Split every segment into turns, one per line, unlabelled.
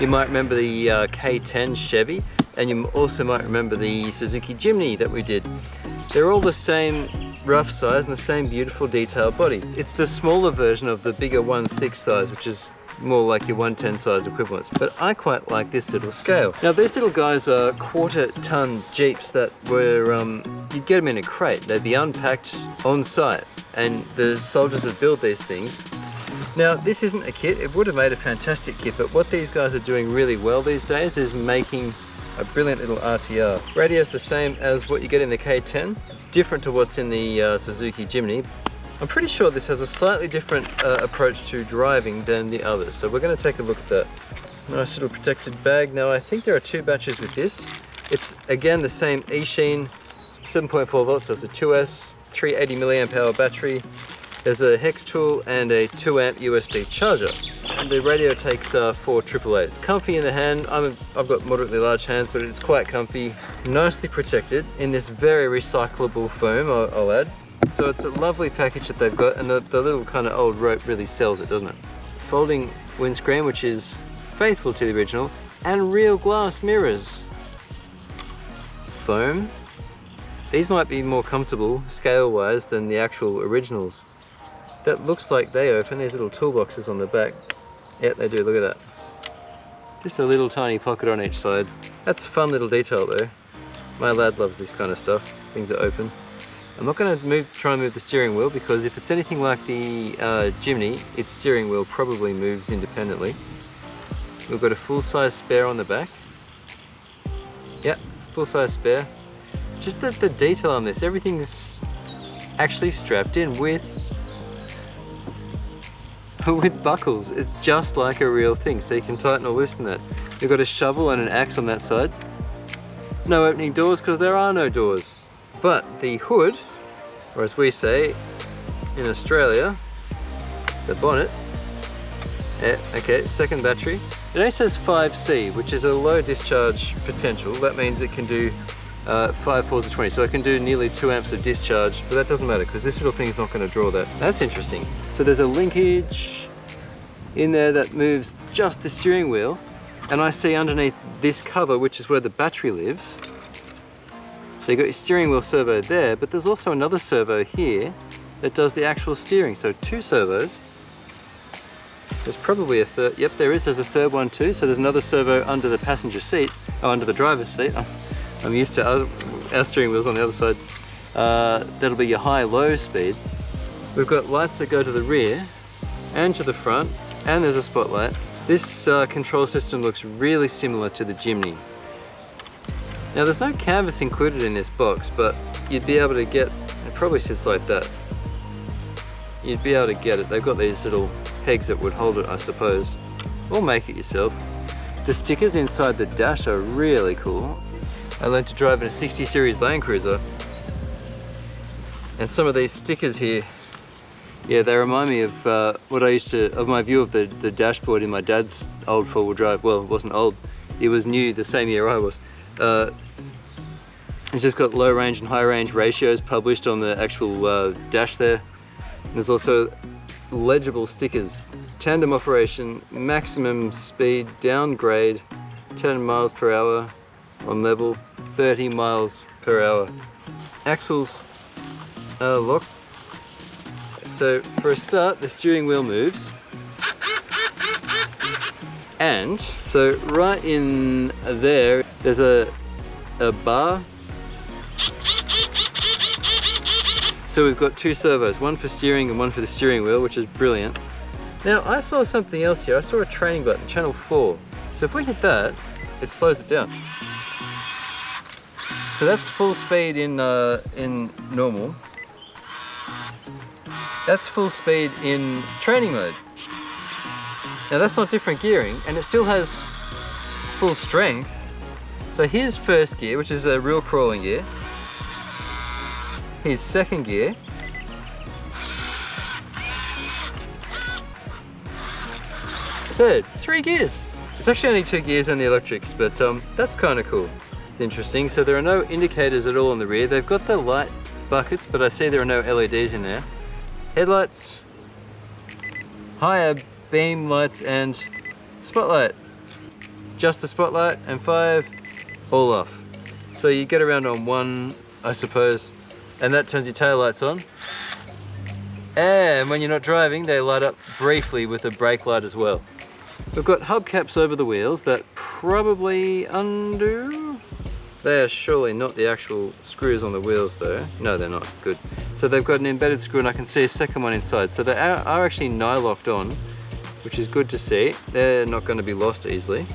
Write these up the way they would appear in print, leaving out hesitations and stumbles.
You might remember the K10 Chevy, and you also might remember the Suzuki Jimny that we did. They're all the same rough size and the same beautiful detailed body. It's the smaller version of the bigger 1/6 size, which is more like your 1/10 size equivalents, but I quite like this little scale. Now these little guys are 1/4 ton Jeeps that were, you'd get them in a crate, they'd be unpacked on site, and the soldiers that build these things. Now this isn't a kit, it would have made a fantastic kit, but what these guys are doing really well these days is making a brilliant little RTR. Radio's the same as what you get in the K10. It's different to what's in the Suzuki Jimny. I'm pretty sure this has a slightly different approach to driving than the others, so we're going to take a look at that. Nice little protected bag. Now I think there are 2 batches with this. It's again the same Eachine 7.4 volts, so it's a 2S 380 milliamp hour battery. There's a hex tool and a 2 amp USB charger. And the radio takes 4 AAA. It's comfy in the hand. I've got moderately large hands, but it's quite comfy. Nicely protected in this very recyclable foam, I'll add. So it's a lovely package that they've got, and the little kind of old rope really sells it, doesn't it? Folding windscreen, which is faithful to the original, and real glass mirrors. Foam. These might be more comfortable scale-wise than the actual originals. That looks like they open. There's little toolboxes on the back. Yeah, they do, look at that. Just a little tiny pocket on each side. That's a fun little detail though. My lad loves this kind of stuff, things that open. I'm not going to try and move the steering wheel, because if it's anything like the Jimny, its steering wheel probably moves independently. We've got a full-size spare on the back. Yep, full-size spare. Just the detail on this, everything's actually strapped in with buckles. It's just like a real thing, so you can tighten or loosen that. You've got a shovel and an axe on that side. No opening doors because there are no doors. But the hood, or as we say in Australia, the bonnet. Yeah, okay, second battery. It only says 5C, which is a low discharge potential. That means it can do 5 4s of 20, so I can do nearly 2 amps of discharge, but that doesn't matter because this little thing is not going to draw that. That's interesting. So there's a linkage in there that moves just the steering wheel, and I see underneath this cover, which is where the battery lives. So you've got your steering wheel servo there, but there's also another servo here that does the actual steering, so 2 servos. There's probably a third, yep there is, there's a third one too, so there's another servo under the passenger seat, under the driver's seat. I'm used to our steering wheels on the other side. That'll be your high-low speed. We've got lights that go to the rear and to the front, and there's a spotlight. This control system looks really similar to the Jimny. Now there's no canvas included in this box, but you'd be able to get, it probably sits like that. You'd be able to get it. They've got these little pegs that would hold it, I suppose. Or make it yourself. The stickers inside the dash are really cool. I learned to drive in a 60 series Land Cruiser, and some of these stickers here, yeah, they remind me of what I used to, of my view of the dashboard in my dad's old 4-wheel drive. Well, it wasn't old, it was new the same year I was. It's just got low range and high range ratios published on the actual dash there. And there's also legible stickers. Tandem operation, maximum speed, downgrade, 10 miles per hour on level, 30 miles per hour. Axles are locked. So for a start, the steering wheel moves. And so right in there, there's a bar. So we've got 2 servos, one for steering and one for the steering wheel, which is brilliant. Now I saw something else here. I saw a training button, channel 4. So if we hit that, it slows it down. So that's full speed in normal. That's full speed in training mode. Now that's not different gearing, and it still has full strength. So here's first gear, which is a real crawling gear. Here's second gear. Third, 3 gears. It's actually only 2 gears on the electrics, but that's kind of cool. It's interesting. So there are no indicators at all on the rear. They've got the light buckets, but I see there are no LEDs in there. Headlights, higher beam lights, and spotlight. just the spotlight, and 5, all off. So you get around on 1, I suppose, and that turns your tail lights on. And when you're not driving, they light up briefly with a brake light as well. We've got hubcaps over the wheels that probably undo. They are surely not the actual screws on the wheels though. No, they're not. Good. So they've got an embedded screw, and I can see a second one inside. So they are actually nylocked on, which is good to see. They're not going to be lost easily.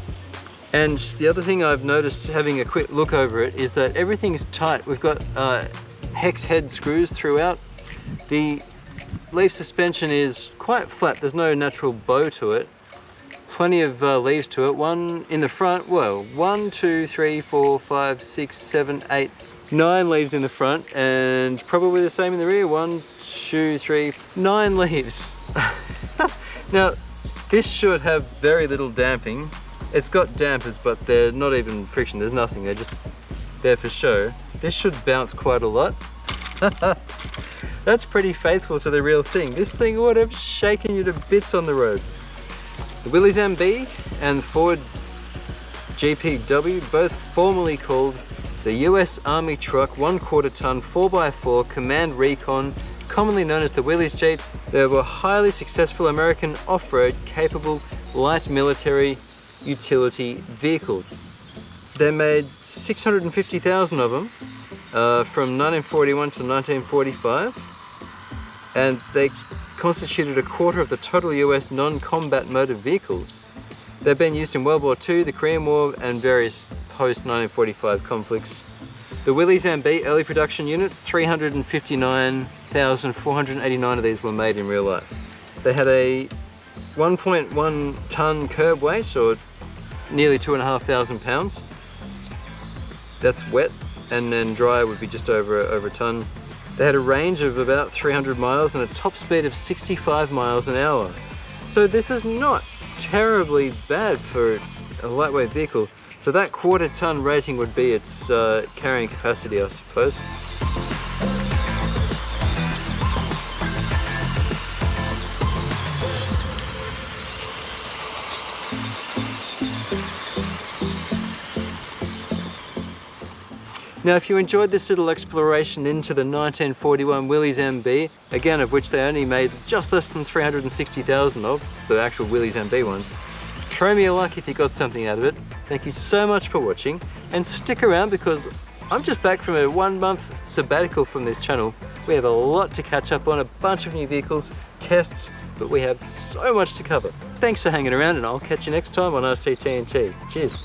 And the other thing I've noticed having a quick look over it is that everything's tight. We've got hex head screws throughout. The leaf suspension is quite flat. There's no natural bow to it. Plenty of leaves to it. One in the front, well, 1, 2, 3, 4, 5, 6, 7, 8, 9 leaves in the front, and probably the same in the rear. 1, 2, 3, 9 leaves. Now, this should have very little damping. It's got dampers, but they're not even friction. There's nothing. They're just there for show. This should bounce quite a lot. That's pretty faithful to the real thing. This thing would have shaken you to bits on the road. The Willys MB and Ford GPW, both formerly called the US Army Truck 1/4 ton 4x4 Command Recon, commonly known as the Willys Jeep. They were highly successful American off-road capable light military utility vehicle. They made 650,000 of them from 1941 to 1945, and they constituted 1/4 of the total US non-combat motor vehicles. They've been used in World War II, the Korean War, and various post-1945 conflicts. The Willys MB early production units, 359,489 of these were made in real life. They had a 1.1 ton curb weight, or nearly 2,500 pounds. That's wet, and then dry would be just over a ton. They had a range of about 300 miles and a top speed of 65 miles an hour. So this is not terribly bad for a lightweight vehicle. So that 1/4 ton rating would be its carrying capacity, I suppose. Now, if you enjoyed this little exploration into the 1941 Willys MB, again of which they only made just less than 360,000 of, the actual Willys MB ones, throw me a like if you got something out of it. Thank you so much for watching, and stick around because I'm just back from a 1-month sabbatical from this channel. We have a lot to catch up on, a bunch of new vehicles, tests, but we have so much to cover. Thanks for hanging around, and I'll catch you next time on RC-TNT. Cheers.